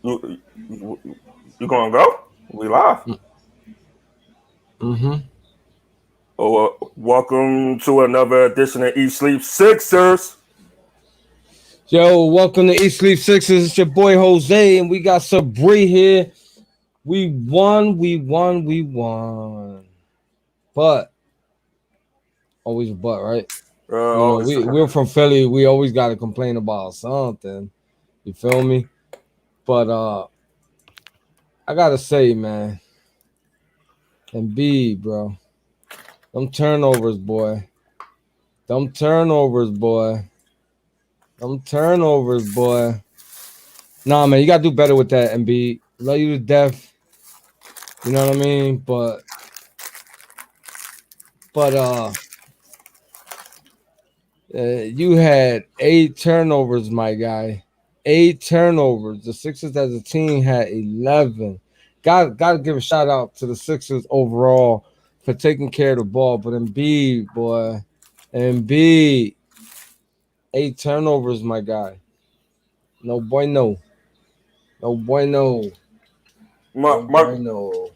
You gonna go? We live. Mm-hmm. Oh, welcome to another edition of Eat Sleep Sixers. Yo, welcome to East Sleep Sixers. It's your boy Jose, and we got Sabri here. We won. But always a but, right? You know, Always, we're from Philly. We always got to complain about something. You feel me? But I gotta say, man, and B, bro, them turnovers, boy. Them turnovers, boy. Them turnovers, boy. Nah, man, you gotta do better with that, MB. Love you to death. You know what I mean? But you had 8 turnovers, my guy. 8 turnovers. The Sixers as a team had 11. Got to give a shout out to the Sixers overall for taking care of the ball. But Embiid, boy, Embiid, 8 turnovers, my guy. No bueno. No bueno. my, No my, bueno.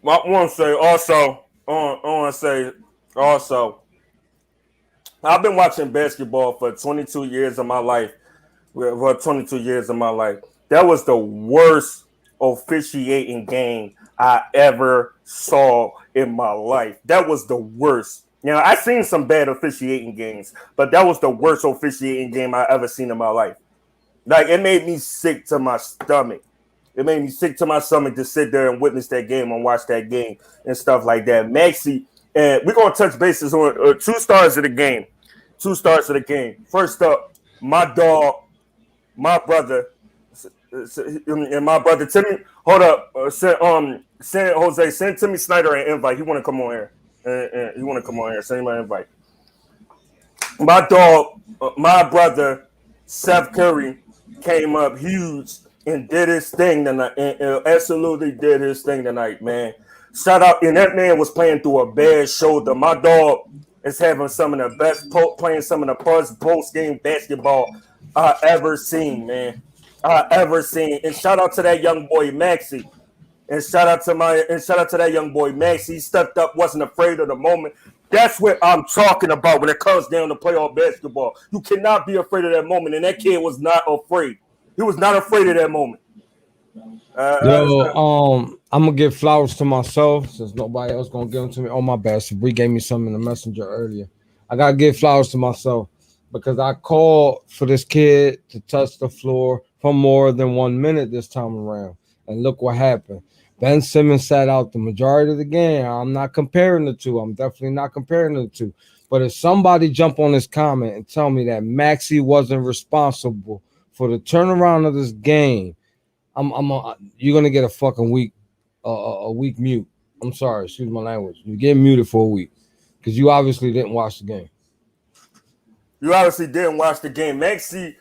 I want to say also. I want to say also. I've been watching basketball for 22 years of my life. For 22 years of my life, that was the worst officiating game I ever saw in my life. That was the worst. You know, I've seen some bad officiating games, but that was the worst officiating game I ever seen in my life. Like, it made me sick to my stomach. It made me sick to my stomach to sit there and witness that game and watch that game and stuff like that. Maxi, and we're gonna touch bases on 2 stars of the game. 2 stars of the game. First up, my dog, my brother, and my brother Timmy. Hold up, send Jose, send Timmy Snyder an invite. He want to come on here. He want to come on here. Send him an invite. My dog, my brother, Seth Curry came up huge and did his thing tonight. And absolutely did his thing tonight, man. Shout out, and that man was playing through a bad shoulder. My dog is having some of the best playing some of the best post game basketball I ever seen, man. I ever seen. And shout out to that young boy Maxi. And shout out to that young boy Max. He stepped up, wasn't afraid of the moment. That's what I'm talking about when it comes down to playoff basketball. You cannot be afraid of that moment, and that kid was not afraid. He was not afraid of that moment. Yo, I'm gonna give flowers to myself since nobody else gonna give them to me. Oh my bad, Sabri gave me some in the messenger earlier. I gotta give flowers to myself because I called for this kid to touch the floor for more than 1 minute this time around, and look what happened. Ben Simmons sat out the majority of the game. I'm not comparing the two. I'm definitely not comparing the two. But if somebody jump on this comment and tell me that Maxi wasn't responsible for the turnaround of this game, you're gonna get a fucking week, a week mute. I'm sorry, excuse my language. You get muted for a week because you obviously didn't watch the game. You obviously didn't watch the game. Maxi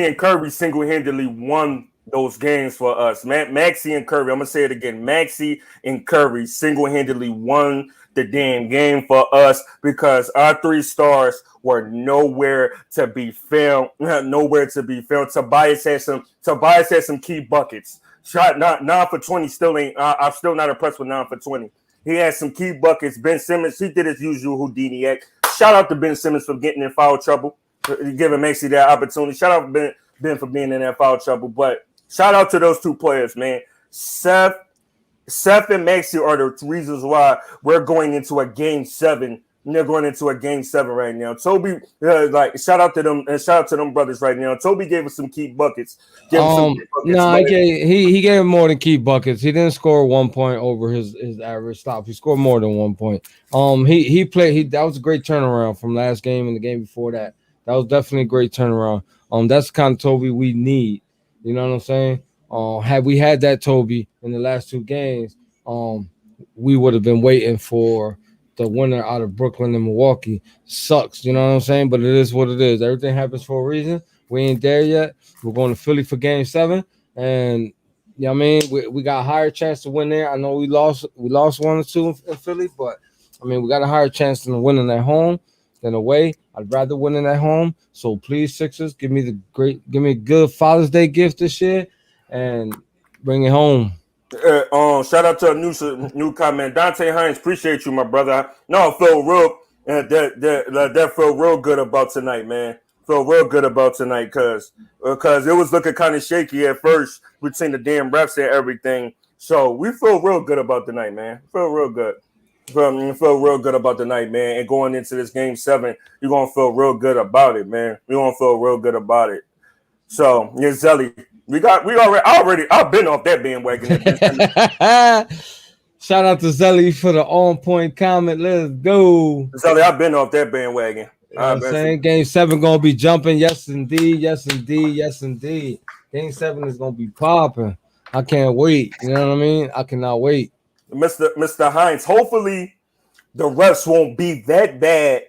and Curry single-handedly won those games for us. Maxi and Curry, I'm gonna say it again. Maxi and Curry single-handedly won the damn game for us because our 3 stars were nowhere to be found. Nowhere to be found. Tobias had some key buckets. Shot not 9 for 20. Still ain't. I'm still not impressed with 9 for 20. He had some key buckets. Ben Simmons, he did his usual Houdini act. Shout out to Ben Simmons for getting in foul trouble, giving Maxey that opportunity. Shout out to Ben for being in that foul trouble. But shout out to those 2 players, man. Seth and Maxey are the reasons why we're going into a game 7. And they're going into a game 7 right now. Toby, shout out to them and shout out to them brothers right now. Toby gave us some key buckets. No, he gave him more than key buckets. He didn't score 1 point over his average stop. He scored more than 1 point. That was a great turnaround from last game and the game before that. That was definitely a great turnaround. That's the kind of Toby we need. You know what I'm saying? Had we had that Toby in the last 2 games, we would have been waiting for the winner out of Brooklyn and Milwaukee. Sucks, you know what I'm saying? But it is what it is. Everything happens for a reason. We ain't there yet. We're going to Philly for game 7. And you know what I mean? We got a higher chance to win there. I know we lost 1 or 2 in Philly, but I mean we got a higher chance than winning at home than away. I'd rather win at home. So please, Sixers, give me a good Father's Day gift this year. and bring it home. Shout out to a new comment, Dante Hines. Appreciate you, my brother. No, I feel real. That felt real good about tonight, man. Feel real good about tonight, cause it was looking kind of shaky at first between the damn refs and everything. So we feel real good about tonight, man. Feel real good. Feel real good about the night, man. And going into this game 7, you're gonna feel real good about it, man. You're gonna feel real good about it. So, yeah, Zelly, I've been off that bandwagon. Shout out to Zelly for the on point comment. Let's go. Zelly, I've been off that bandwagon. You know what I'm saying? Game 7 gonna be jumping. Yes, indeed. Yes, indeed. Yes, indeed. Game 7 is gonna be popping. I can't wait. You know what I mean? I cannot wait. Mr. Hines, hopefully the refs won't be that bad.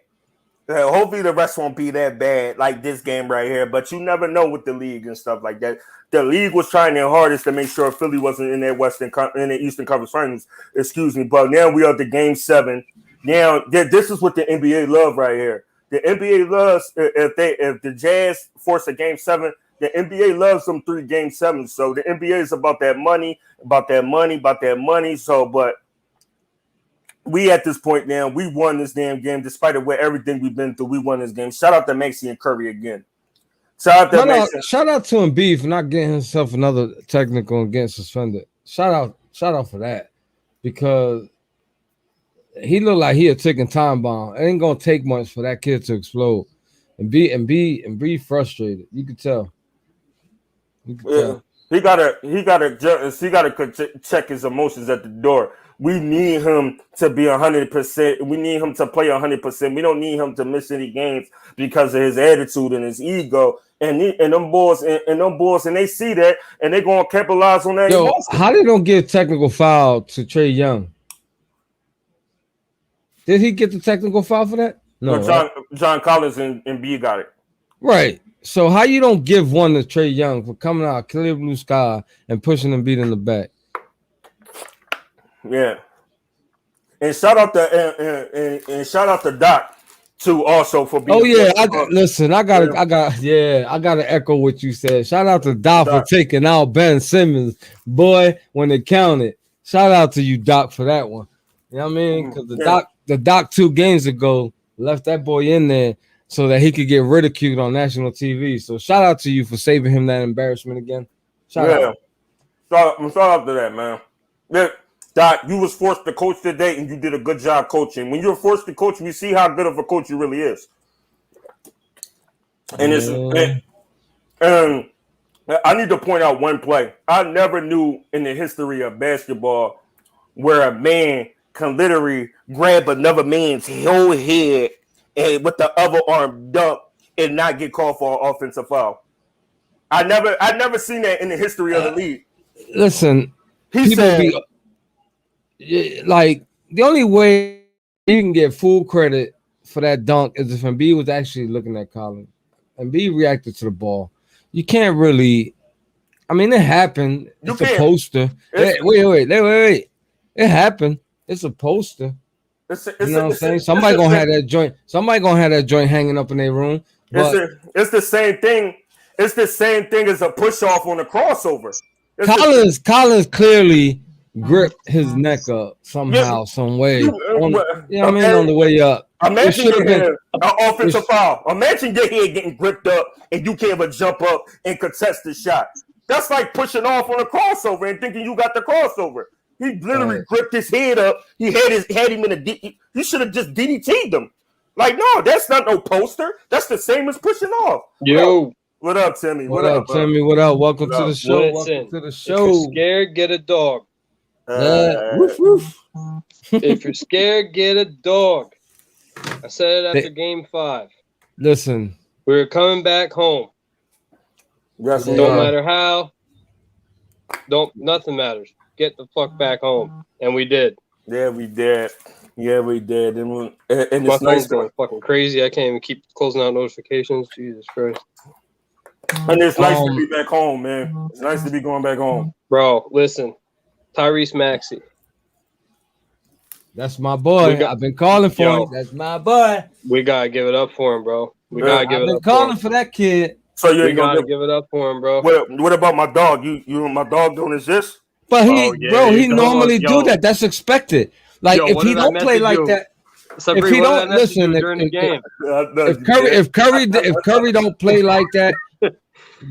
Hopefully the refs won't be that bad like this game right here. But you never know with the league and stuff like that. The league was trying their hardest to make sure Philly wasn't in their in the Eastern Conference Finals. Excuse me. But now we are to game 7. Now this is what the NBA love right here. The NBA loves if the Jazz force a game 7. The NBA loves them 3 game 7s. So the NBA is about that money, about that money, about that money. So, but we at this point now, we won this damn game despite of everything we've been through. We won this game. Shout out to Maxey and Curry again. Shout out to Embiid for not getting himself another technical and getting suspended. Shout out for that, because he looked like he a ticking time bomb. It ain't gonna take much for that kid to explode and be frustrated. You could tell. Yeah. He gotta check his emotions at the door. We need him to be 100%. We need him to play 100%. We don't need him to miss any games because of his attitude and his ego. And them boys and they see that and they're gonna capitalize on that. Yo, how they don't get technical foul to Trae Young? Did he get the technical foul for that? No, John Collins and B got it. Right. So how you don't give one to Trae Young for coming out clear blue sky and pushing and beating the back? Yeah. And shout out to Doc too also for being. Oh yeah, I gotta echo what you said. Shout out to Doc for taking out Ben Simmons, boy, when it counted. Shout out to you, Doc, for that one. You know what I mean? Because the Doc 2 games ago left that boy in there so that he could get ridiculed on national TV. So shout out to you for saving him that embarrassment again. Shout out to that, man. Yeah, Doc, you was forced to coach today, and you did a good job coaching. When you're forced to coach, we see how good of a coach you really is. And and I need to point out one play. I never knew in the history of basketball where a man can literally grab another man's whole head and with the other arm dunk and not get called for an offensive foul. I never seen that in the history of the league. Listen, like the only way you can get full credit for that dunk is if Embiid was actually looking at Collins. Embiid reacted to the ball. You can't really. I mean, it happened. It's a poster. Wait. It happened. It's a poster. You know what I'm saying? Somebody gonna have that joint hanging up in their room. It's the same thing. It's the same thing as a push off on a crossover. Collins clearly gripped his neck up somehow, some way. On the way up. Imagine an offensive foul. Imagine your head getting gripped up and you can't even jump up and contest the shot. That's like pushing off on a crossover and thinking you got the crossover. He literally gripped his head up. He had him in a. You should have just DDT'd him. Like, no, that's not no poster. That's the same as pushing off. Yo, what up, Timmy? What up, Timmy? What up? Welcome to the show. Welcome to the show. If you're scared, get a dog. Woof, woof. If you're scared, get a dog. I said it after Game 5. Listen, we're coming back home. Yes, don't matter how. Nothing matters. Get the fuck back home, and we did. Yeah, we did. And my phone's going fucking crazy. I can't even keep closing out notifications. Jesus Christ. And it's nice to be back home, man. It's nice to be going back home, bro. Listen, Tyrese Maxey. That's my boy. I've been calling for him. That's my boy. We gotta give it up for him, bro. I've been calling for that kid. So you We ain't gonna gotta give it up for him, bro. What about my dog? My dog don't exist? But he dog, normally do that. That's expected. Like if what he did I don't play message like you? that, Sabri, if he what did I don't message listen, you during the game? if Curry don't play like that,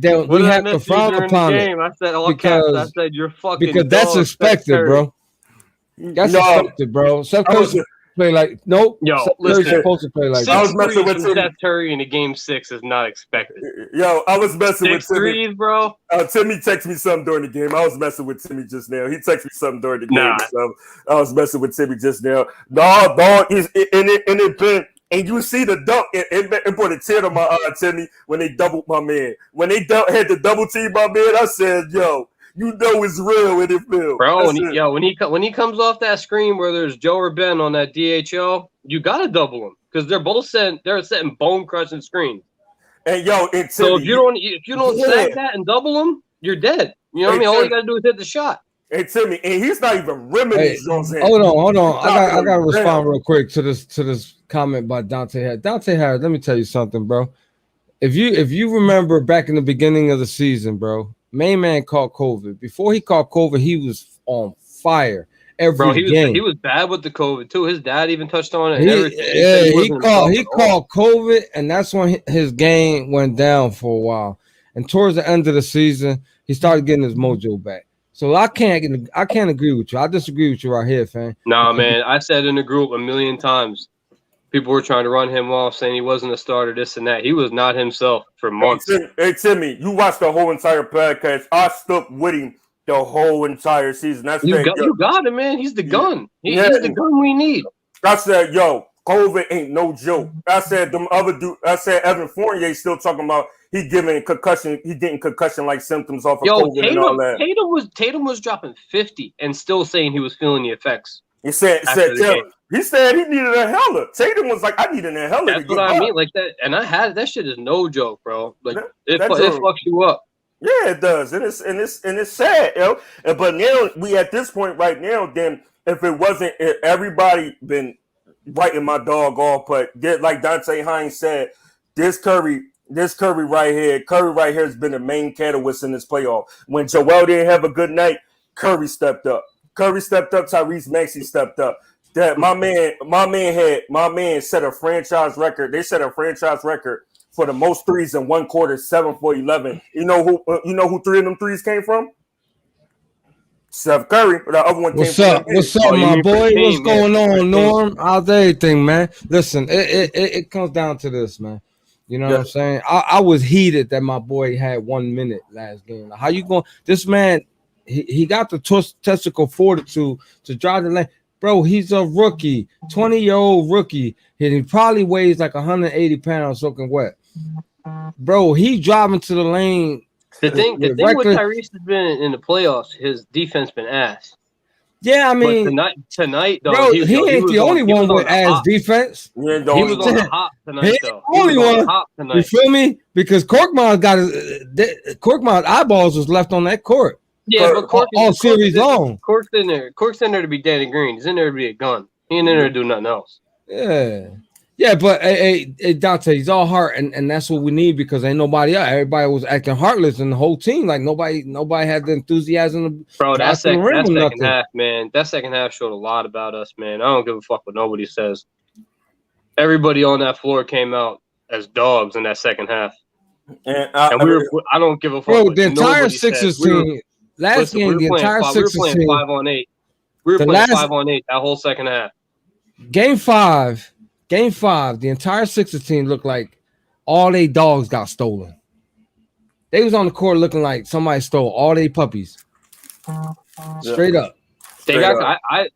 then What we did I have to message you frown during the upon it game? I said all caps. I said you're fucking that's dog, Steph expected, Curry. bro. That's No, expected, bro. Steph Curry play like nope. Yo, Steph Curry's listen, supposed to play like I was six that. messing threes with from Timmy. Steph Curry in a game 6 is not expected. Yo, I was messing with Six Timmy. threes, bro. Timmy texted me something during the game. I was messing with Timmy just now. He texted me something during the game. Nah. So I was messing with Timmy just now. No, dog, it been. And you see the dunk, it put a tear to my eye, Timmy, when they doubled my man. When they had to double team my man, I said, yo, you know it's real in the field. Bro, when he comes off that screen where there's Joe or Ben on that DHL, you gotta double him because they're setting bone crushing screens. And yo, and Timmy, so if you don't snag that and double him, you're dead. You know what I mean? All you gotta do is hit the shot. Hey Timmy, and he's not even rimming these Jones. Hold on. I gotta respond real quick to this comment by Dante Harris. Dante Harris, let me tell you something, bro. If you remember back in the beginning of the season, bro, main man caught COVID. Before he caught COVID, he was on fire every game. He was bad with the COVID too. His dad even touched on it. He caught COVID, and that's when his game went down for a while. And towards the end of the season, he started getting his mojo back. So I can't agree with you. I disagree with you right here, fam. Nah, man. I said in the group a million times. People were trying to run him off, saying he wasn't a starter, this and that. He was not himself for months. Hey Timmy, you watched the whole entire podcast. I stuck with him the whole entire season. You got him, man. He's the gun. He's the gun we need. I said, yo, COVID ain't no joke. I said Evan Fournier still talking about he getting concussion-like symptoms off of COVID and all that. Tatum was dropping 50 and still saying he was feeling the effects. He said he needed a inhaler. Tatum was like, I need an inhaler. That's what I mean, like that. And that shit is no joke, bro. Like it fucks you up. Yeah, it does, and it's sad, yo. But now we at this point right now. Then if everybody been writing my dog off, but like Dante Hines said, this Curry right here has been the main catalyst in this playoff. When Joel didn't have a good night, Curry stepped up. Tyrese Maxey stepped up. That my man set a franchise record. They set a franchise record for the most threes in one quarter, 7 for 11. You know who 3 of them threes came from? Steph Curry. The other one What's up, my boy? What's going on, Norm? How's everything, man? Listen, it comes down to this, man. You know what I'm saying? I was heated that my boy had 1 minute last game. How you going? This man, he got the testicle fortitude to drive the lane. Bro, he's a rookie, 20-year-old rookie. He probably weighs like 180 pounds soaking wet. Bro, he driving to the lane. The thing with Tyrese has been in the playoffs, his defense been ass. Yeah, I mean, but tonight, though, bro, he ain't the only one with ass defense. He was on the hop tonight, though. Only one. You feel me? Because Korkmaz got Korkmaz eyeballs was left on that court. Yeah, but Cork all series long. Cork's in there. Cork's in there to be Danny Green. He's in there to be a gun. He ain't in there to do nothing else. Yeah, but hey, Dante, he's all heart, and that's what we need because ain't nobody out. Everybody was acting heartless, and the whole team, like nobody had the enthusiasm. Bro, that second half, man, that second half showed a lot about us, man. I don't give a fuck what nobody says. Everybody on that floor came out as dogs in that second half, and I don't give a fuck. Bro, the entire Sixers team. Last game, the entire Sixers team. We were playing 5-on-8. We were playing 5-on-8 that whole second half. Game five, the entire Sixers team looked like all they dogs got stolen. They was on the court looking like somebody stole all they puppies. Straight up.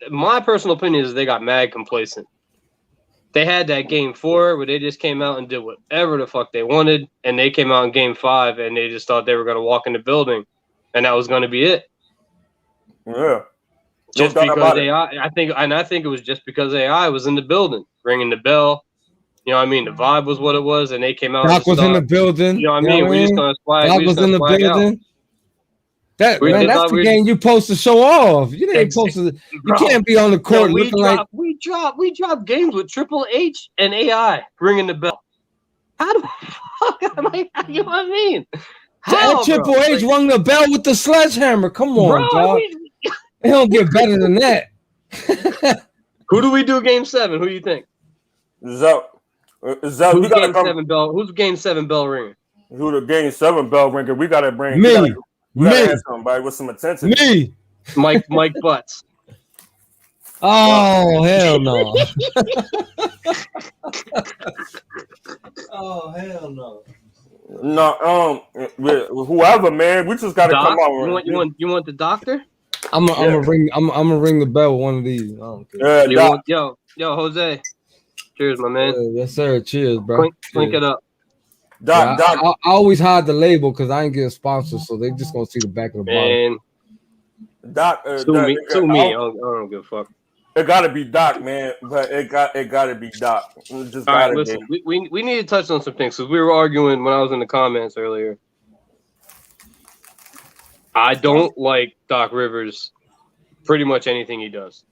My personal opinion is they got mad complacent. They had that game 4 where they just came out and did whatever the fuck they wanted, and they came out in game 5 and they just thought they were going to walk in the building. And that was going to be it. Yeah. Just because AI, I think it was just because AI was in the building, ringing the bell. You know what I mean? The vibe was what it was, and they came out. Doc was in the building. You know what I mean? We just going to swag. Doc was in the building. That's the game you supposed to show off. You ain't supposed to. You can't be on the court looking like. We dropped games with Triple H and AI ringing the bell. How the fuck am I? You know what I mean? How, Triple H rung the bell with the sledgehammer. Come on, dog. It don't get better than that. Who do we do game 7? Who do you think? Who's game 7 bell ringer? Who the game 7 bell ringer? We gotta bring me. We gotta have somebody with some attention. Me. Mike Butts. Oh hell no. Oh hell no. No, whoever, man, we just gotta come out. You want the doctor? I'm gonna ring the bell with one of these. I don't care. Yo, Jose. Cheers, my man. Yes, sir. Cheers, bro. Clink it up. Doc. I always hide the label because I ain't getting sponsored, so they just gonna see the back of the bottle. Doc, to me. I don't give a fuck. It gotta be Doc, man. But it gotta be Doc. Just all right, listen. We need to touch on some things because we were arguing when I was in the comments earlier. I don't like Doc Rivers. Pretty much anything he does.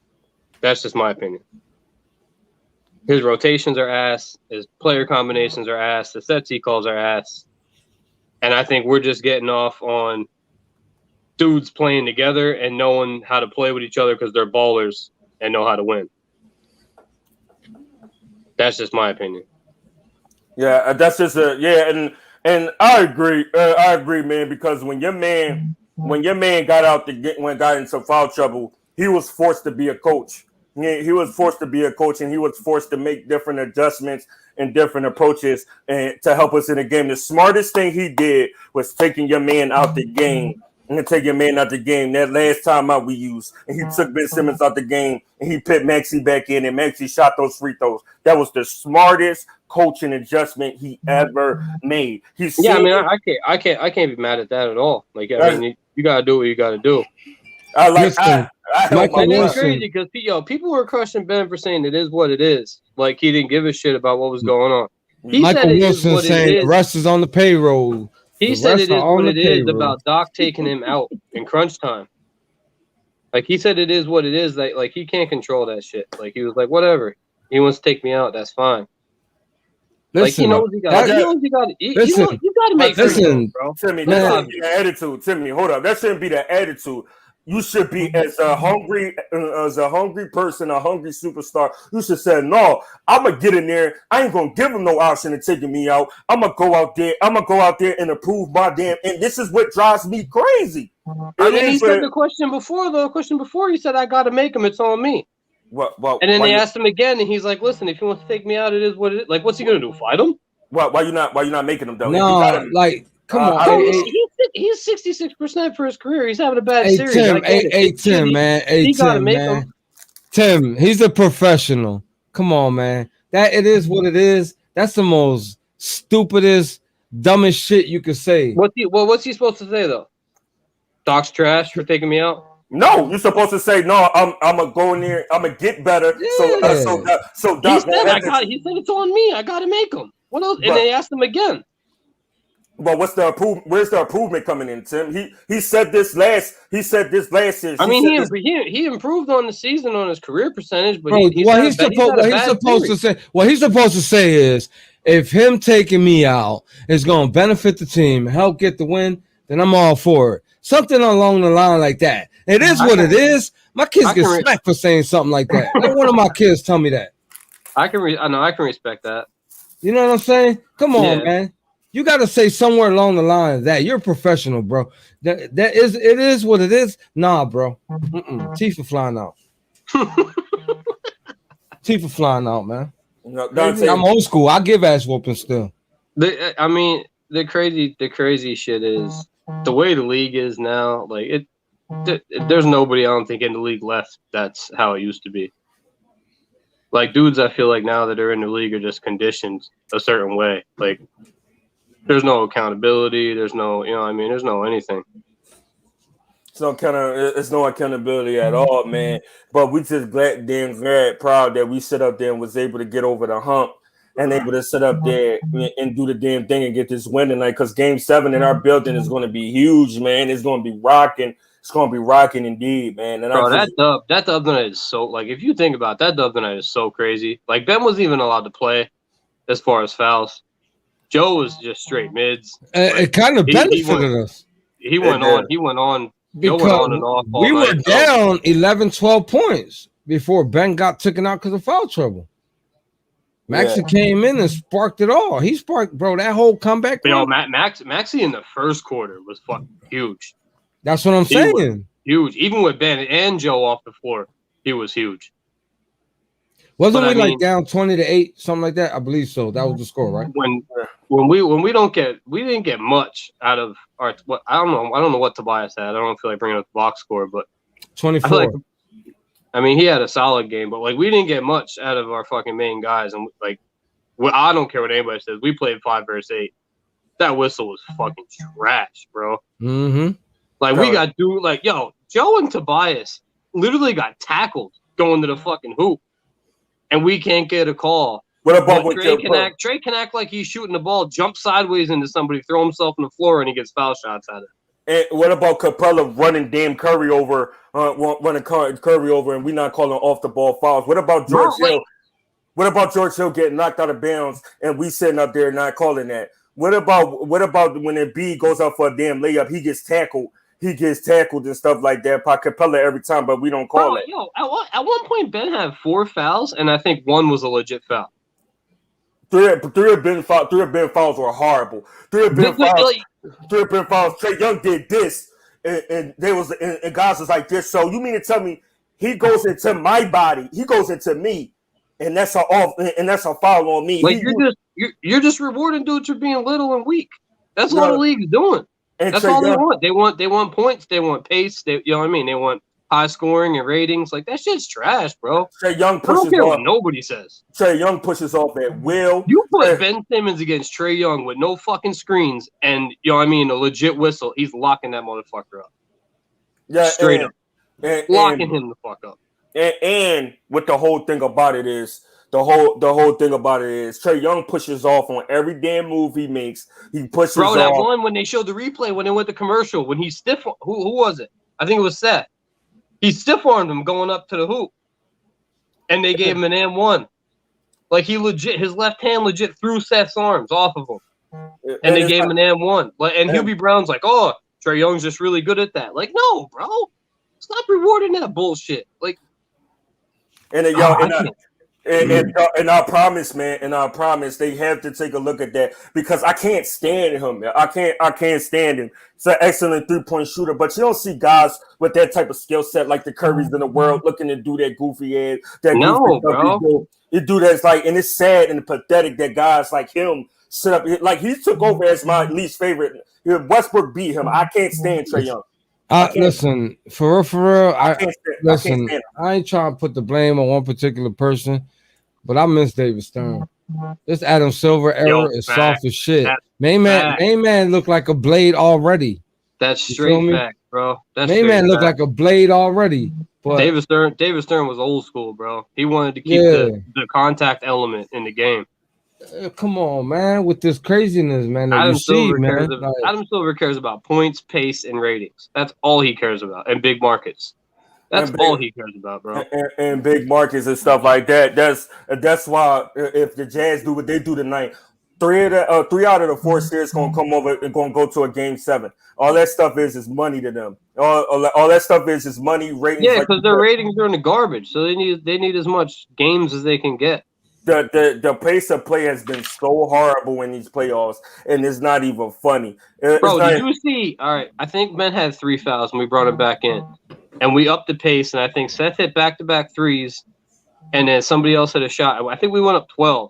That's just my opinion. His rotations are ass. His player combinations are ass. The sets he calls are ass. And I think we're just getting off on dudes playing together and knowing how to play with each other because they're ballers and know how to win. That's just my opinion. Yeah, that's just and I agree. I agree, man. Because when your man got into foul trouble, he was forced to be a coach. He was forced to be a coach, and he was forced to make different adjustments and different approaches and to help us in the game. The smartest thing he did was taking your man out the game. And take your man out the game. That last time out we used, and he took Ben Simmons out the game, and he put Maxey back in, and Maxey shot those free throws. That was the smartest coaching adjustment he ever made. I can't be mad at that at all. Like, I mean, you gotta do what you gotta do. It's crazy because people were crushing Ben for saying it is what it is. Like he didn't give a shit about what was going on. Michael Wilson saying the rest is on the payroll. He said it is what it is about Doc taking him out in crunch time. Like he said it is what it is. Like he can't control that shit. Like he was like, whatever. He wants to take me out. That's fine. Listen, like he knows he got. You got to make listen, bro. Timmy, that shouldn't be the attitude. Timmy, hold up. That shouldn't be the attitude. You should be as a hungry person, a hungry superstar. You should say, no, I'm gonna get in there. I ain't gonna give him no option of taking me out. I'm gonna go out there and improve my damn. And this is what drives me crazy. And then he said the question before, he said, I gotta make him. It's on me. Well, and then they asked him again, and he's like, listen, if he wants to take me out, it is what it is. Like, what's he gonna do? Fight him? Why you not making him though? No, come on. He's 66% for his career. He's having a bad series. Tim, man. Tim, he's a professional. Come on, man. That it is what it is. That's the most stupidest, dumbest shit you could say. What's he supposed to say though? Doc's trash for taking me out. No, you're supposed to say no. I'm gonna go in there. I'm gonna get better. Yeah. So Doc he said it's on me. I gotta make him. What else? And they asked him again. But where's the improvement coming in, Tim? He said this last year. I mean, he improved on the season on his career percentage, but what he's supposed to say is if him taking me out is going to benefit the team, help get the win, then I'm all for it. Something along the line like that. It is what it is. My kids get smacked for saying something like that. Let one of my kids tell me that. I can respect that. You know what I'm saying? Come on, man. You got to say somewhere along the line that you're a professional, bro. It is what it is. Nah, bro. Teeth are flying out. Teeth are flying out, man. No, I'm old school. I give ass whooping still. The crazy shit is the way the league is now. Like there's nobody I don't think in the league left. That's how it used to be. Like dudes, I feel like now that are in the league are just conditioned a certain way. Like. There's no accountability. There's no, there's no anything. It's no accountability at all, man. But we just glad, proud that we sit up there and was able to get over the hump and able to sit up there and do the damn thing and get this win tonight. Because Game 7 in our building is going to be huge, man. It's going to be rocking. It's going to be rocking indeed, man. And bro, that dub tonight is so, like, if you think about it, that dub tonight is so crazy. Like, Ben wasn't even allowed to play as far as fouls. Joe was just straight mids. It kind of benefited us. He went on. Joe went on and off all we night, were down 11, 12 points before Ben got taken out because of foul trouble. Maxie came in and sparked it all. He sparked, bro, that whole comeback. Yo, Maxie in the first quarter was fucking huge. That's what I'm saying. Huge. Even with Ben and Joe off the floor, he was huge. Wasn't we like down 20-8, something like that? I believe so. That was the score, right? When we didn't get much out of our I don't know what Tobias had. I don't feel like bringing up the box score, but 24. I mean, he had a solid game, but like we didn't get much out of our fucking main guys, and like, I don't care what anybody says. We played 5 versus 8. That whistle was fucking trash, bro. Mm-hmm. Like we got Joe and Tobias literally got tackled going to the fucking hoop, and we can't get a call. What about Trey can act like he's shooting the ball, jump sideways into somebody, throw himself on the floor, and he gets foul shots at it. And what about Capella running damn Curry over, running Curry over, and we not calling off the ball fouls? What about George Hill? What about George Hill getting knocked out of bounds and we sitting up there not calling that? What about when Embiid goes out for a damn layup, he gets tackled and stuff like that by Capella every time, but we don't call it. Yo, at one point Ben had 4 fouls, and I think 1 was a legit foul. Three of Ben fouls were horrible. Three of Ben fouls. Trae Young did this, and guys was like this. So you mean to tell me he goes into my body, he goes into me, and that's a foul on me. Like you're just rewarding dudes for being little and weak. That's all the league's doing. That's all they want. They want points. They want pace. You know what I mean? They want high scoring and ratings. Like that shit's trash, bro. Trae Young pushes I don't care off. what nobody says. Trae Young pushes off at will. You put Ben Simmons against Trae Young with no fucking screens and you know what I mean, a legit whistle. He's locking that motherfucker up. Yeah, straight up, locking him the fuck up. And what the whole thing about it is. The whole thing about it is Trae Young pushes off on every damn move he makes. He pushes off. Bro, that one when they showed the replay when they went to commercial when he stiff who was it? I think it was Seth. He stiff-armed him going up to the hoop. And they gave him an M1. Like his left hand legit threw Seth's arms off of him. And they gave him an M1. And Hubie Brown's like, oh, Trae Young's just really good at that. Like, no, bro. Stop rewarding that bullshit. Like, and I promise, man, they have to take a look at that because I can't stand him. I can't stand him. He's an excellent 3-point shooter, but you don't see guys with that type of skill set like the Currys in the world looking to do that goofy ass. Bro. You do that's like, and it's sad and pathetic that guys like him sit up like he took over as my least favorite. Westbrook beat him. I can't stand Trae Young. Listen, for real. I ain't trying to put the blame on one particular person. But I miss David Stern. This Adam Silver era is soft as shit. Main man looked like a blade already. That's straight fact, bro. Main man looked like a blade already. But David Stern was old school, bro. He wanted to keep the contact element in the game. Come on, man, with this craziness, man. Adam Silver cares about points, pace, and ratings. That's all he cares about, and big markets. That's all he cares about, bro. And big markets and stuff like that. That's why if the Jazz do what they do tonight, 3 out of the 4 series gonna come over and gonna go to a game 7. All that stuff is money to them. All that stuff is money ratings. Yeah, because their ratings are in the garbage, so they need as much games as they can get. The pace of play has been so horrible in these playoffs, and it's not even funny. Did you see? All right, I think Ben had 3 fouls, and we brought him back in. And we upped the pace, and I think Seth hit back-to-back threes, and then somebody else hit a shot. I think we went up 12,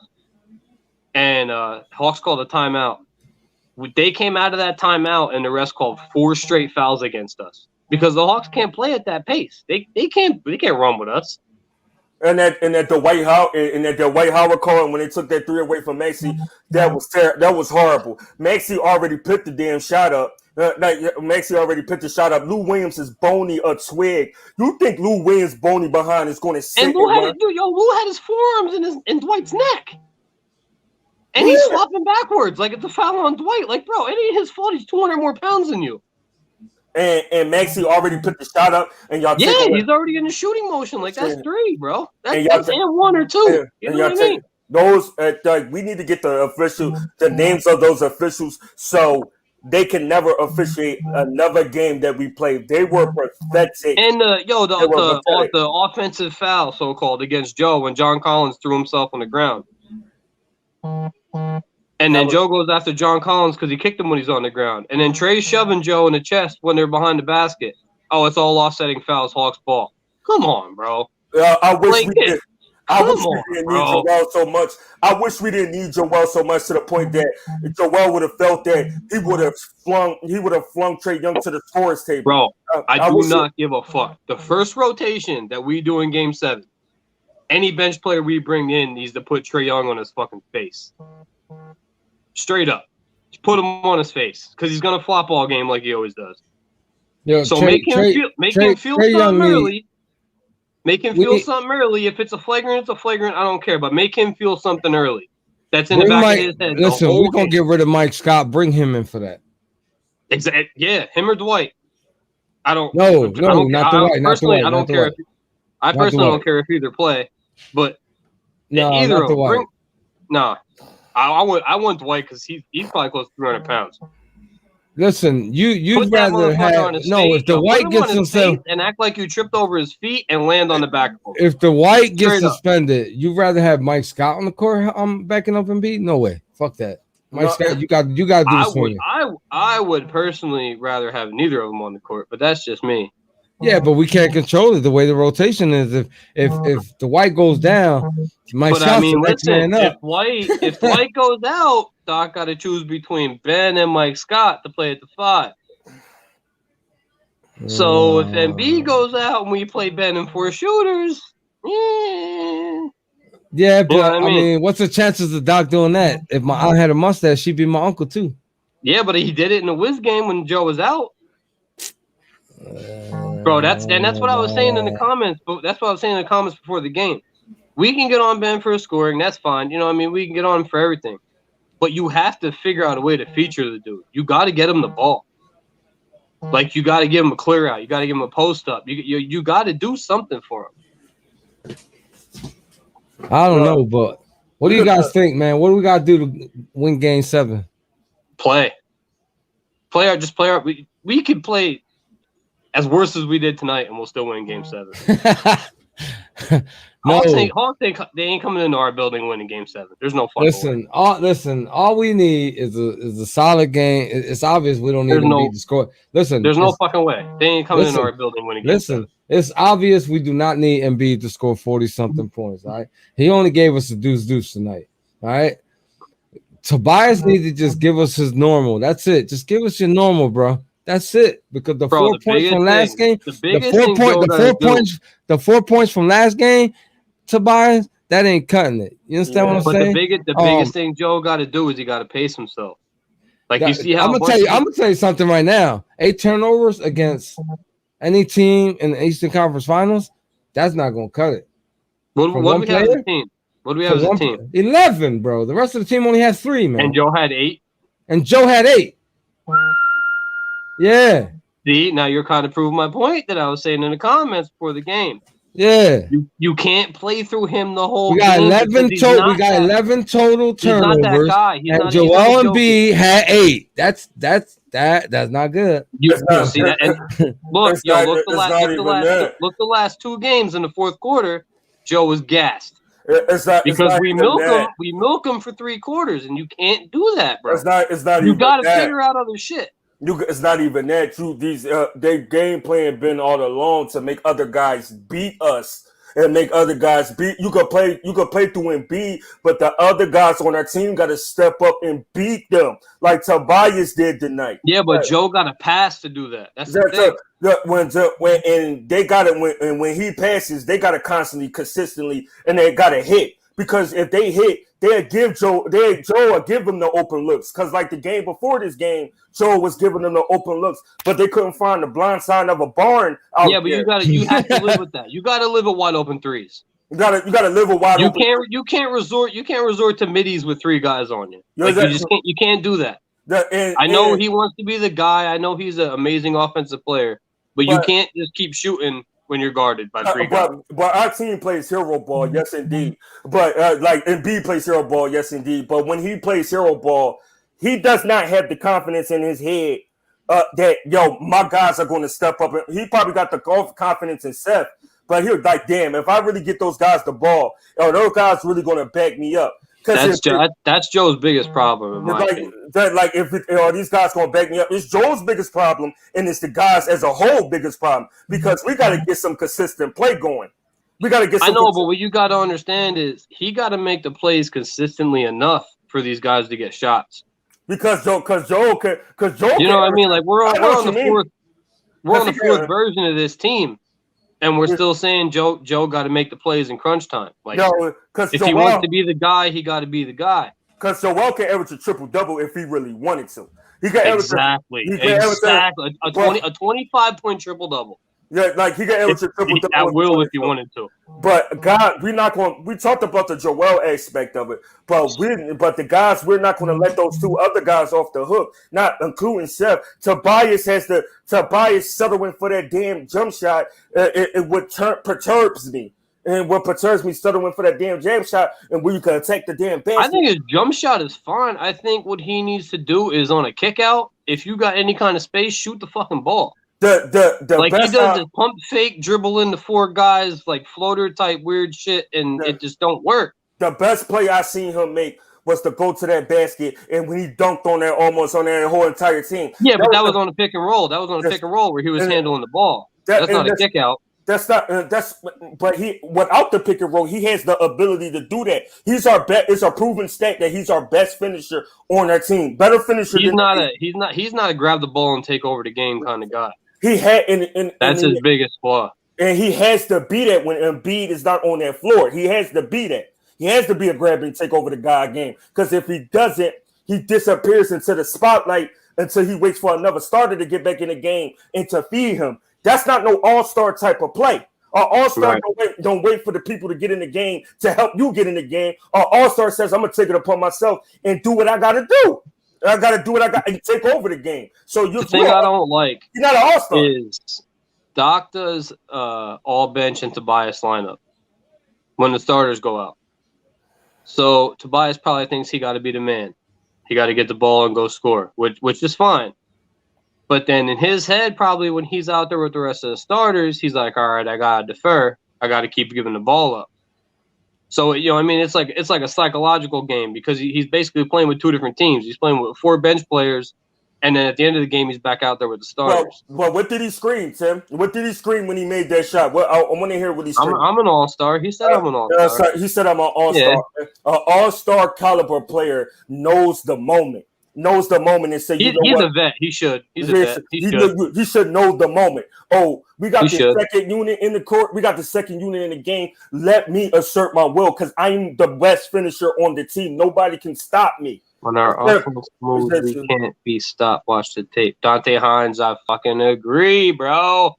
and Hawks called a timeout. They came out of that timeout, and the rest called 4 straight fouls against us because the Hawks can't play at that pace. They can't run with us. And that the Dwight Howard call, and when they took that 3 away from Maxey, that was horrible. Maxey already picked the damn shot up. Maxey already picked the shot up. Lou Williams is bony a twig. You think Lou Williams bony behind is going to sit? And Lou had his forearms in Dwight's neck, and he's flopping backwards like it's a foul on Dwight. Like, bro, it ain't his fault. He's 200 more pounds than you. And Maxey already put the shot up, and y'all. Yeah, he's already in the shooting motion. Like that's 3, bro. That's and 1 or 2. You know what I mean? Those like we need to get the names of those officials so they can never officiate another game that we played. They were pathetic. And were pathetic. the offensive foul, so called, against Joe when John Collins threw himself on the ground. And then Joe goes after John Collins because he kicked him when he's on the ground. And then Trey's shoving Joe in the chest when they're behind the basket. Oh, it's all offsetting fouls, Hawks ball. Come on, bro. I wish we did. I wish we didn't need bro. Joel so much. I wish we didn't need Joel so much to the point that Joel would have felt that he would have flung Trae Young to the tourist table. Bro, I do not give a fuck. The first rotation that we do in Game 7, any bench player we bring in needs to put Trae Young on his fucking face. Straight up. Just put him on his face because he's gonna flop all game like he always does. Yo, so make him feel something early. Make him feel something early. If it's a flagrant, it's a flagrant. I don't care, but make him feel something early. That's in the back of his head. Listen, we're gonna get rid of Mike Scott. Bring him in for that. Exactly. Yeah, him or Dwight. I don't. No, not Dwight. Personally, I don't care. I personally don't care if either play, but either of them. Nah, I want Dwight because he's probably close to 300 pounds. Listen, you'd rather have if the White gets himself and act like you tripped over his feet and land on the back of him. If the White gets suspended, you'd rather have Mike Scott on the court backing up Embiid? No way. Fuck that. Mike Scott, you got to do the swinging. I would personally rather have neither of them on the court, but that's just me. Yeah, but we can't control it the way the rotation is. If the White goes down, Mike Scott's the next man up. If White goes out, Doc got to choose between Ben and Mike Scott to play at the 5. So if Embiid goes out and we play Ben and 4 shooters, yeah, but I mean, what's the chances of Doc doing that? If my aunt had a mustache, she'd be my uncle too. Yeah, but he did it in the Wiz game when Joe was out. Bro, that's what I was saying in the comments. But that's what I was saying in the comments before the game. We can get on Ben for scoring. That's fine. You know what I mean? We can get on him for everything. But you have to figure out a way to feature the dude. You got to get him the ball. Like, you got to give him a clear out. You got to give him a post up. You got to do something for him. I don't know, but what do you guys think, man? What do we got to do to win Game 7? Play out. We could play as worse as we did tonight, and we'll still win Game 7. No. Hawks, they ain't coming into our building winning Game 7. There's no fucking Listen. All we need is a solid game. It's obvious we don't need to score. Listen, there's no fucking way they ain't coming into our building winning Game 7. It's obvious we do not need Embiid to score 40-something points. All right, he only gave us a deuce tonight. All right, Tobias needs to just give us his normal. That's it. Just give us your normal, bro. That's it. Because the 4 points from last game, the 4 points from last game, Tobias, that ain't cutting it. You understand what I'm saying? The biggest thing Joe got to do is he got to pace himself. Like, you see how I'm gonna tell you something right now. 8 turnovers against any team in the Eastern Conference Finals, that's not gonna cut it. What do we have as a team? What do we have as a team? 11, bro. The rest of the team only has 3, man. And Joe had 8. Yeah. See, now you're kind of proving my point that I was saying in the comments before the game. Yeah. You can't play through him the whole game. We got 11 total turnovers. He's not that guy. And Joel Embiid had 8. That's not good. You see that? And look the last 2 games in the fourth quarter, Joe was gassed. Because we milk him for 3 quarters, and you can't do that, bro. It's not. You got to figure out other shit. It's not even that. They game plan been all along to make other guys beat us and make other guys beat. You could play through Embiid, but the other guys on our team got to step up and beat them like Tobias did tonight. Yeah, but Joe got a pass to do that. That's the thing. When he passes, they got to consistently, and they got to hit. Because if they hit, they'll give Joe will give them the open looks. Because like the game before this game, Joe was giving them the open looks, but they couldn't find the blind side of a barn out but there. you have to live with that. You gotta live with wide open threes. You gotta live with wide open. You can't resort to middies with 3 guys on you. You can't do that. I know he wants to be the guy. I know he's an amazing offensive player, but you can't just keep shooting when you're guarded by 3 guys. But our team plays hero ball, yes indeed. But like Embiid plays hero ball, yes indeed. But when he plays hero ball, he does not have the confidence in his head that my guys are going to step up. He probably got the confidence in Seth, but he was like, damn, if I really get those guys the ball, those guys really going to back me up. That's Joe's biggest problem, in my opinion. If these guys gonna back me up, it's Joe's biggest problem, and it's the guys as a whole biggest problem because we got to get some consistent play going. We got to get. I know, but what you got to understand is he got to make the plays consistently enough for these guys to get shots. Because Joe, you know what I mean? Like we're on the fourth version of this team. And we're still saying Joe got to make the plays in crunch time. Like, if he wants to be the guy, he got to be the guy. Because Joel can average a triple-double if he really wanted to. He can exactly. A 25-point triple-double. Yeah, like he can average a triple-double. At will if he wanted to. But God, we talked about the Joel aspect of it, but the guys, we're not going to let those 2 other guys off the hook, not including Seth. Tobias settling for that damn jump shot. It perturbs me. And what perturbs me settling for that damn jam shot, and we can attack the damn basket. I think his jump shot is fine. I think what he needs to do is on a kick out, if you got any kind of space, shoot the fucking ball. He does this pump fake, dribble into 4 guys, like floater type weird shit, and it just don't work. The best play I seen him make was to go to that basket, and when he dunked on that almost on that whole entire team. Yeah, but that was on a pick and roll. That was on a pick and roll where he was handling the ball. That's not a kick out. But he without the pick and roll, he has the ability to do that. It's a proven stat that he's our best finisher on our team. Better finisher. He's not a grab the ball and take over the game kind of guy. That's his biggest flaw. And he has to be that when Embiid is not on that floor. He has to be that. He has to be a grab and take over the guy game. Because if he doesn't, he disappears into the spotlight until he waits for another starter to get back in the game and to feed him. That's not no all-star type of play. All-star don't wait for the people to get in the game to help you get in the game. All-star says, I'm going to take it upon myself and do what I got to do. I got to do what I got and take over the game. So the thing I don't like you're not an all-star. Is Doc does all bench and Tobias lineup when the starters go out. So Tobias probably thinks he got to be the man. He got to get the ball and go score, which is fine. But then in his head, probably when he's out there with the rest of the starters, he's like, all right, I got to defer. I got to keep giving the ball up. So, I mean, it's like a psychological game because he's basically playing with 2 different teams. He's playing with 4 bench players, and then at the end of the game, he's back out there with the starters. Well, what did he scream, Tim? What did he scream when he made that shot? I want to hear what he screamed. I'm an all-star. He said I'm an all-star. He said I'm an all-star. Yeah. An all-star caliber player knows the moment and say, he's a vet. He should. He's a vet. He should know the moment. Oh, we got second unit in the court. We got the second unit in the game. Let me assert my will because I'm the best finisher on the team. Nobody can stop me. When our offense moves, we can't be stopped. Watch the tape. Dante Hines, I fucking agree, bro.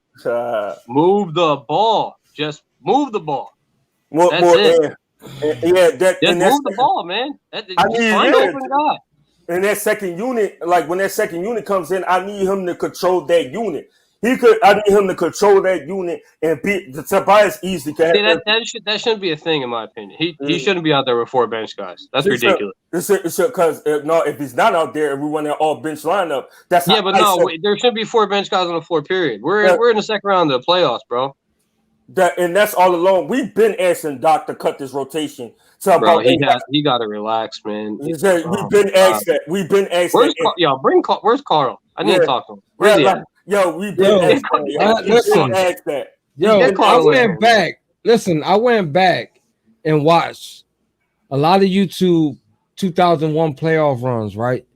Move the ball. Just move the ball. That's it. Just move the ball, man. Find open guy. And that second unit, like when that second unit comes in, I need him to control that unit. I need him to control that unit and beat the Tobias easily. That shouldn't be a thing, in my opinion. He shouldn't be out there with 4 bench guys. That's ridiculous. Because if he's not out there and we run that all bench lineup, that's there should be 4 bench guys on the floor. Period. We're in the second round of the playoffs, bro. That's all along. We've been asking Doc to cut this rotation. Bro, he got to relax, man. We've been asked that. Where's Carl? I need to talk to him. Where's he at? We've been asked that. I went back. Listen, I went back and watched a lot of YouTube 2001 playoff runs, right?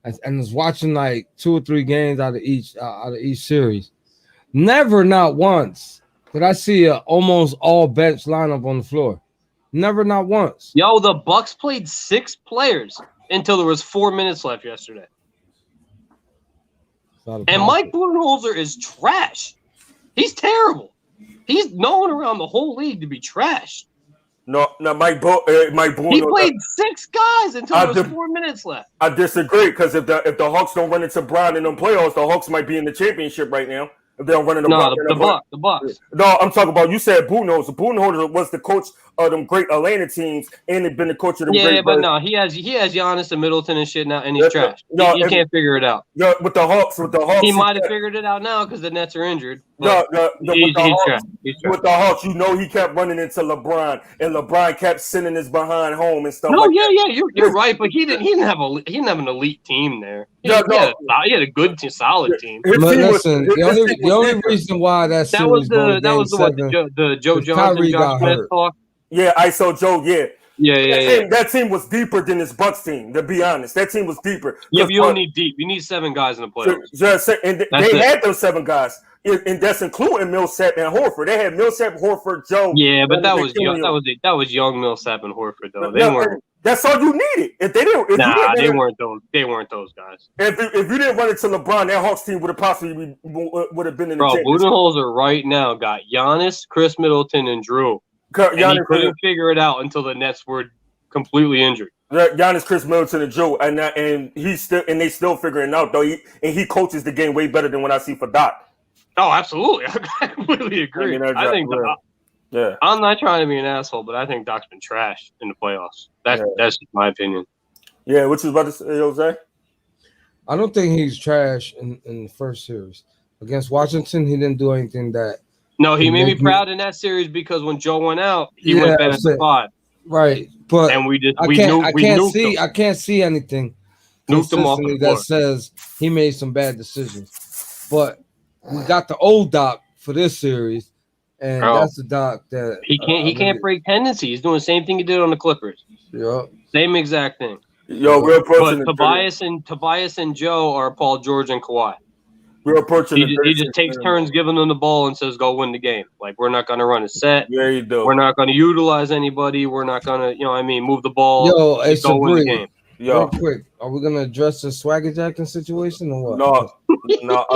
And was watching like 2 or 3 games out of each series. Never, not once, did I see a almost all bench lineup on the floor. Never, not once. Yo, the Bucks played 6 players until there was 4 minutes left yesterday. And Mike Budenholzer is trash. He's terrible. He's known around the whole league to be trash. No, Mike Budenholzer. He played 6 guys until there was 4 minutes left. I disagree because if the Hawks don't run into Brown in them playoffs, the Hawks might be in the championship right now. They're running the No, the Bucks. No, I'm talking about. You said Budenholzer. Budenholzer was the coach of them great Atlanta teams, and he's been the coach of them great. Yeah, but no, he has Giannis and Middleton and shit now, and he's trash. No, he can't figure it out. Yeah, with the Hawks, he might have figured it out now because the Nets are injured. He's trash. With the Hawks, you know, he kept running into LeBron, and LeBron kept sending his behind home and stuff. You're right, but he didn't have an elite team there. He had a good, solid team. Listen, the only reason why that was the Joe Johnson, Josh Smith talk. Yeah, ISO Joe. Yeah. That team was deeper than this Bucks team. To be honest, that team was deeper. Yeah, but you don't need deep. You need 7 guys in the playoffs. They had those 7 guys, and that's including Millsap and Horford. They had Millsap, Horford, Joe. Yeah, but that was young Millsap and Horford though. They weren't. That's all you needed. If they didn't, they weren't those. They weren't those guys. If you didn't run into LeBron, that Hawks team would have possibly been in the championship. Budenholzer right now got Giannis, Chris Middleton, and Drew. And he couldn't figure it out until the Nets were completely injured. Giannis, Chris Middleton, and Drew, and they still figuring it out though. He coaches the game way better than what I see for Doc. Oh, absolutely, I completely agree. I think Doc. Yeah, I'm not trying to be an asshole, but I think Doc's been trashed in the playoffs. That's just my opinion. Yeah, what you about to say, Jose? I don't think he's trash in the first series against Washington. He didn't do anything that. No, he made me proud in that series because when Joe went out, he went back to 5. Right, but and I can't see anything consistently that says he made some bad decisions. But we got the old Doc for this series. And that's the Doc that he can't break tendency. He's doing the same thing he did on the Clippers. Yeah, same exact thing. Yo, we're approaching. But Tobias and Joe are Paul George and Kawhi. We're approaching. He just takes turns giving them the ball and says, "Go win the game." Like we're not going to run a set. Yeah, you do. We're not going to utilize anybody. We're not going to, move the ball. Yo, it's go win the game. Yo, real quick, are we gonna address the Swagger Jacking situation or what? No. We not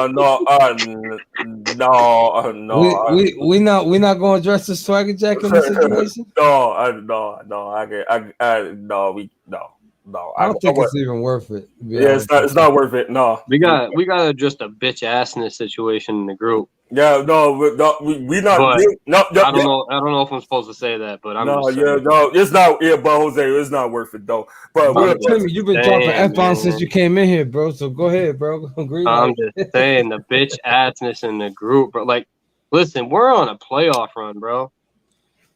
gonna address the Swagger Jacking situation. No. I don't think it's even worth it. Yeah, it's not worth it. No, we got just a bitch assness situation in the group. Yeah, we not. I don't know if I'm supposed to say that, but I'm it's not. Yeah, but Jose, it's not worth it though. But you've been dropping F-bombs since you came in here, bro. So go ahead, bro. I'm just saying the bitch assness in the group, bro. Like, listen, we're on a playoff run, bro.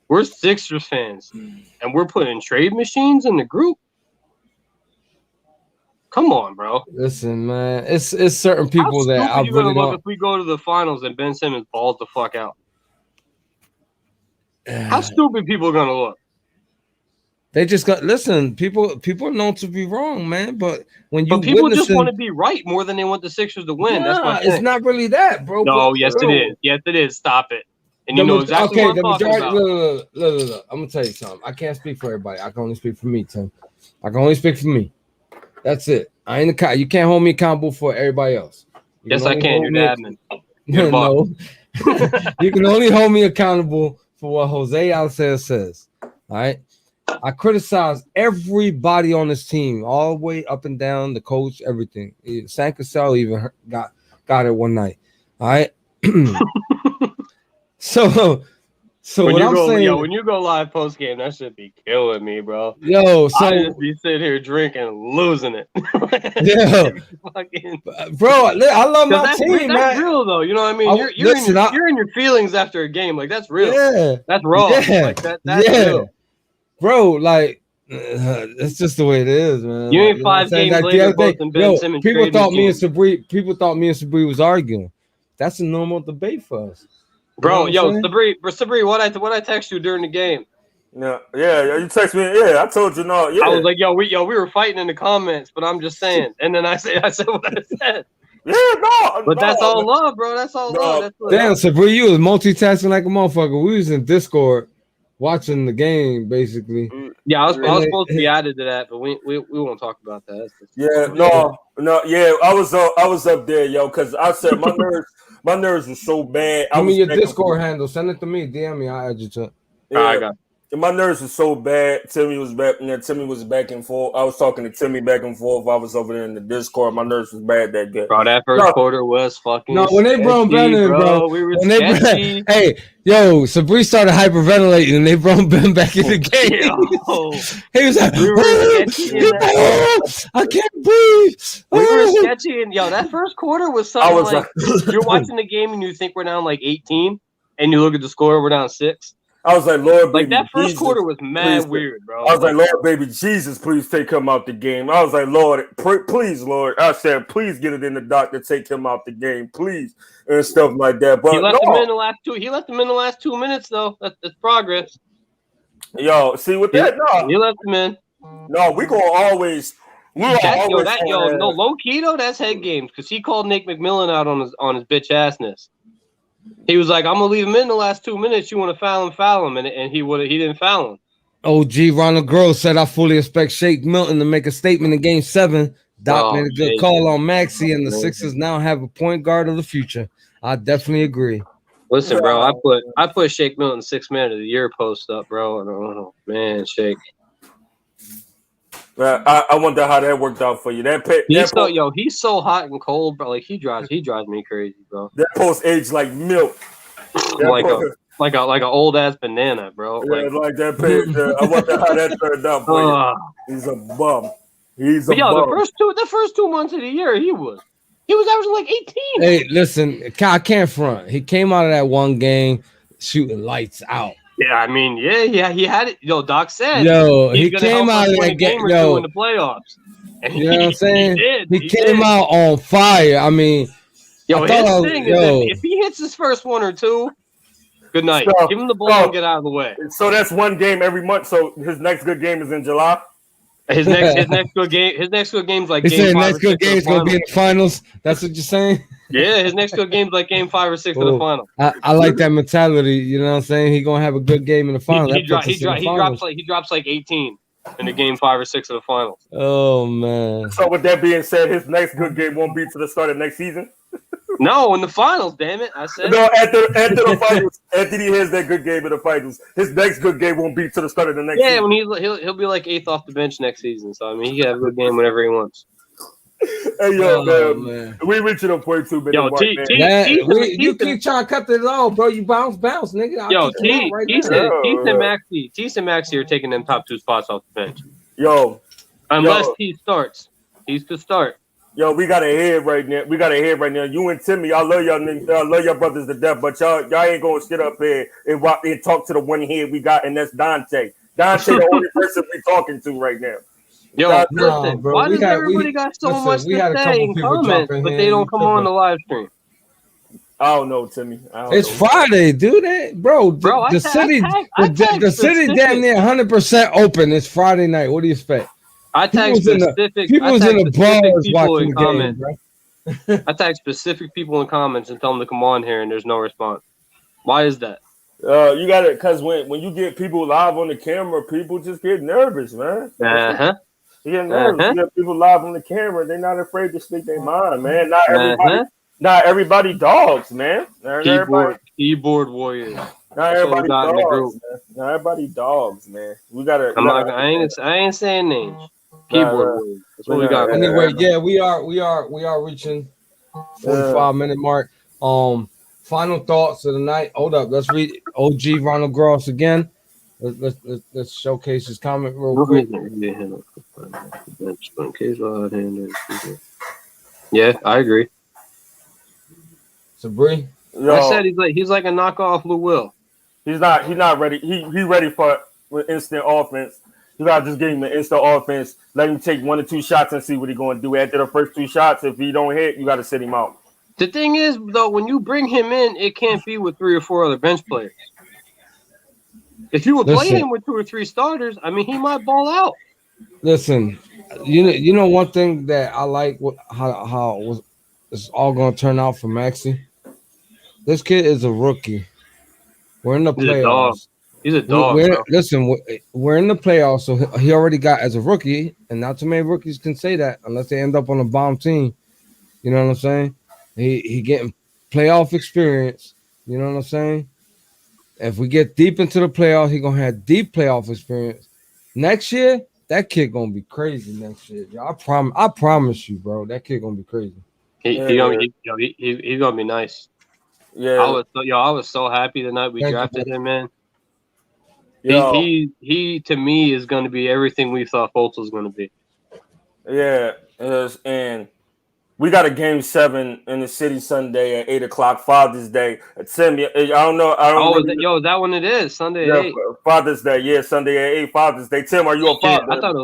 We're Sixers fans, and we're putting trade machines in the group. Come on, bro. Listen, man, it's certain people that I really don't. If we go to the finals and Ben Simmons balls the fuck out, how stupid people are gonna look? They just got listen. People are known to be wrong, man. But people just want to be right more than they want the Sixers to win. That's my thing. It's not really that, bro. No, yes it is. Yes it is. Stop it. And you know exactly what I'm talking about. Look. I'm gonna tell you something. I can't speak for everybody. I can only speak for me, Tim. I can only speak for me. That's it. I ain't you can't hold me accountable for everybody else. Yes, I can. You're the admin. No. You can only hold me accountable for what Jose Alcez says. All right. I criticize everybody on this team, all the way up and down, the coach, everything. San Cassell even got it one night. All right. So when you go live post game, that should be killing me, bro. Yo, so I just be sitting here drinking, losing it. Yeah, bro, I love my team. That's real though. You know what I mean? You're in your feelings after a game, like that's real. Yeah, that's raw. Yeah, like that's real. Bro. Like it's just the way it is, man. You ain't 5 games later. People thought me and Sabri was arguing. That's a normal debate for us. Bro, Sabri, what I text you during the game? Yeah, you text me. Yeah, I told you no. Yeah, I was like, we were fighting in the comments, but I'm just saying. And then I said what I said. Yeah, but that's all love, bro. That's all love. Damn, Sabri, you was multitasking like a motherfucker. We was in Discord watching the game, basically. Yeah, I was supposed to be added to that, but we won't talk about that. I was up there, yo, because I said my nerves were so bad. Give me your Discord handle. Send it to me. DM me. I'll add you to it. Yeah. I got it. My nerves were so bad. Timmy was back. Timmy was back and forth. I was talking to Timmy back and forth. I was over there in the Discord. My nerves was bad that good. Bro, that first quarter was fucking. No, when they brought Ben in, bro. We were when sketchy. Hey, yo, Sabri started hyperventilating, and they brought Ben back in the game. He was like, we were sketchy. I can't breathe. We were sketchy, and yo, that first quarter was something like you're watching the game and you think we're down like 18, and you look at the score, we're down 6. I was like, Lord, like baby, that first Jesus, quarter was mad please, weird, bro. I was like, Lord, baby, Jesus, please take him out the game. I was like, Lord, please, Lord. I said, please get it in the doctor, take him out the game, please, and stuff like that. But he left him in the last 2. He left him in the last 2 minutes, though. That's progress. Yo, see with that, no, he left him in. No, we gonna always. No, low key though, that's head games because he called Nick McMillan out on his bitch assness. He was like, "I'm gonna leave him in the last 2 minutes. You want to foul him," and he didn't foul him. OG Ronald Gross said, "I fully expect Shake Milton to make a statement in Game 7. Doc made a good call on Maxey, and the Sixers now have a point guard of the future. I definitely agree." Listen, bro, I put Shake Milton 6th Man of the Year post up, bro. Oh, man, Shake. I wonder how that worked out for you. He's so hot and cold, bro. Like he drives me crazy, bro. That post aged like milk, like an old ass banana, bro. Yeah, like that page. I wonder how that turned out for you. He's a bum. He's a bum. The first 2 months of the year, he was averaging like 18. Hey, listen, I can't front. He came out of that one game shooting lights out. Yeah, I mean, he had it. Yo, Doc said, he came out of that game, in the playoffs. And you know what I'm saying? He came out on fire. I mean, his thing is that if he hits his first 1 or 2, good night. Give him the ball and get out of the way. So that's one game every month. So his next good game is in July. His next good game. His next good game's like game 5 next good game is gonna be in the finals. That's what you're saying? Yeah, his next good game's like game 5 or 6 of the final. I like that mentality. You know what I'm saying? He's gonna have a good game in the final. He drops like 18 in the game 5 or 6 of the finals. Oh man. So with that being said, his next good game won't be to the start of next season. No, in the finals, damn it! I said no. After the finals, after he has that good game in the finals, his next good game won't be to the start of the next. Yeah, season. When he'll be like 8th off the bench next season. So I mean, he can have a good game whenever he wants. Hey yo, man. We reaching a point 2 minutes. You keep trying to cut it off, bro. You bounce, nigga. Yo, Tease and Maxey are taking them top 2 spots off the bench. Unless Tease starts, Tease could start. Yo, we got a head right now. You and Timmy, I love y'all niggas. I love y'all brothers to death, but y'all ain't gonna sit up here and talk to the one head we got, and that's Dante. Dante, the only person we talking to right now. Yo, listen, bro, why does everybody got so much to say in comments, but they don't come on the live stream? I don't know, Timmy. It's Friday, dude. The city damn near 100% open. It's Friday night. What do you expect? I tag specific people in the comments. I tag specific people in comments and tell them to come on here, and there's no response. Why is that? You got it, because when you get people live on the camera, people just get nervous, man. You get nervous. You get people live on the camera, they're not afraid to speak their mind, man. Not everybody dogs, man. Keyboard warriors. Not everybody dogs, man. Not everybody dogs, man. I ain't saying names. Keyboard warriors. That's what we got. Anyway, yeah, we are reaching 45-minute mark. Final thoughts of the night. Hold up, let's read OG Ronald Gross again. Let's showcase his comment real quick. Yeah, I agree. Sabri? I said he's like a knockoff Lou Will. He's not ready. He ready for instant offense. You gotta just give him the instant offense. Let him take 1 or 2 shots and see what he's gonna do. After the first 2 shots, if he don't hit, you gotta sit him out. The thing is, though, when you bring him in, it can't be with 3 or 4 other bench players. If you would play him with 2 or 3 starters, I mean, he might ball out. Listen, you know one thing that I like how it's all gonna turn out for Maxey. This kid is a rookie. We're in the playoffs. He's a dog. We're in the playoffs, so he already got as a rookie, and not too many rookies can say that unless they end up on a bomb team. You know what I'm saying? He getting playoff experience. You know what I'm saying? If we get deep into the playoffs, he gonna have deep playoff experience. Next year, that kid gonna be crazy. Next year, yo, I promise you, bro. That kid gonna be crazy. He's gonna be nice. Yeah. I was so happy the night we Thank you, drafted him, man. Yo. He to me is going to be everything we thought Fultz was going to be. Yeah, and we got a game 7 in the city Sunday at 8:00, Father's Day. Tim, I don't know. I don't. Is that when it is? Sunday yeah, at 8. Father's Day. Yeah, Sunday at 8. Father's Day. Tim, are you a father? I thought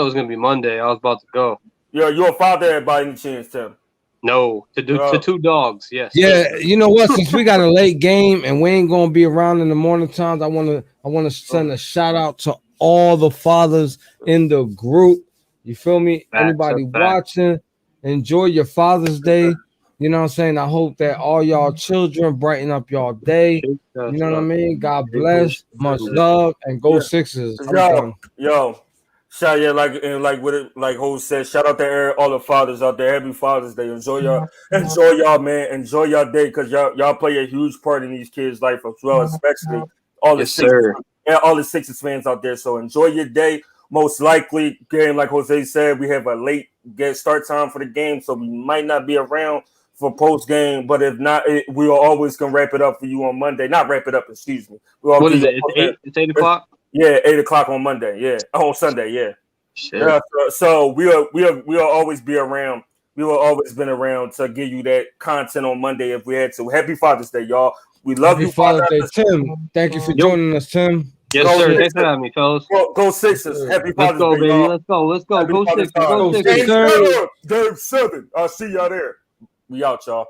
it was going to be Monday. I was about to go. Yeah, you a father by any chance, Tim? No, to 2 dogs. Yes. Yeah, you know what? Since we got a late game and we ain't gonna be around in the morning times, I wanna send a shout out to all the fathers in the group. You feel me? Anybody watching, enjoy your Father's Day. You know what I'm saying? I hope that all y'all children brighten up y'all day. You know what I mean? God bless, much love, and go Sixers. Yo. Shout like Ho said, shout out to all the fathers out there. Happy Father's Day. Enjoy y'all, man. Enjoy y'all day because y'all play a huge part in these kids' life as well, especially all the Sixers fans out there. So enjoy your day. Most likely, game like Jose said, we have a late start time for the game, so we might not be around for post game. But if not, we are always gonna wrap it up for you on Monday. Not wrap it up, excuse me. What is it? It's 8 o'clock. Yeah, 8:00 on Monday. Yeah, on Sunday. Yeah. Shit. Yeah. So we'll always be around. We will always been around to give you that content on Monday if we had to. Happy Father's Day, y'all. We love you, Father's Day, Tim. Thank you for joining us, Tim. Yes, sir. Thanks for having me, fellas. Go Sixers. Happy Father's Day, baby. Y'all. Let's go. Go Sixers. Go Sixers. Game 7. I'll see y'all there. We out, y'all.